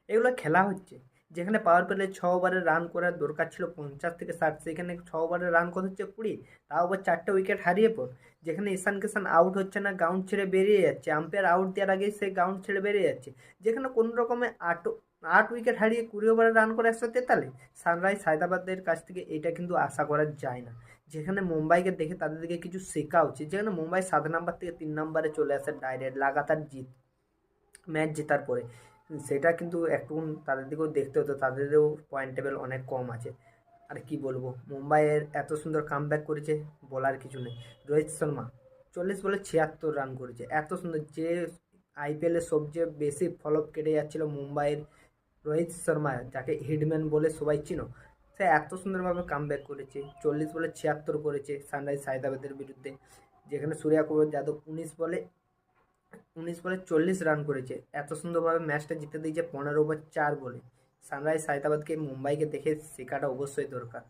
এগুলো খেলা হচ্ছে, যেখানে পাওয়ার প্লে 6 ওভারে রান করার দরকার ছিল 50 থেকে 60, সেখানে 6 ওভারে রান কত হচ্ছে 20, তাও আবার 4টে উইকেট হারিয়ে পর। যেখানে ঈশান কিষান আউট হচ্ছে না, গ্রাউন্ড ছেড়ে বেরিয়ে যাচ্ছে, আম্পায়ার আউট দেওয়ার আগেই সে গ্রাউন্ড ছেড়ে বেরিয়ে যাচ্ছে। যেখানে কোনো রকমে 8 উইকেট হারিয়ে 20 ওভারে রান করে 143, সানরাইজ হায়দ্রাবাদের কাছ থেকে এটা কিন্তু আশা করা যায় না। যেখানে মুম্বাইকে দেখে তাদের দিকে কিছু শেখা উচিত, যেখানে মুম্বাই 7 নম্বর থেকে 3 নম্বরে চলে আসে ডাইরেক্ট লাগাতার ম্যাচ জেতার পরে। সেটা কিন্তু একটু তাদের দিকেও দেখতে হতো, তাদেরও পয়েন্ট টেবিল অনেক কম আছে। আর কি বলবো, মুম্বাইয়ের এত সুন্দর কামব্যাক করেছে, বলার কিছু নেই। রোহিত শর্মা 40 বলে 76 রান করেছে, এত সুন্দর। যে আইপিএলের সবচেয়ে বেশি ফলপ কেটে যাচ্ছিল মুম্বাইয়ের, রোহিত শর্মা যাকে হিটম্যান বলে সবাই চিনো, সে এত সুন্দরভাবে কামব্যাক করেছে। 40 বলে 76 করেছে সানরাইজ হায়দ্রাবাদের বিরুদ্ধে। যেখানে সূর্যা কুমার যাদব 19 বলে 40 রান করেছে, এত সুন্দরভাবে ম্যাচটা জিতে দিয়েছে 15 ওভার 4 বলে। সানরাইজ হায়দ্রাবাদকে মুম্বাইকে দেখে শেখাটা অবশ্যই দরকার।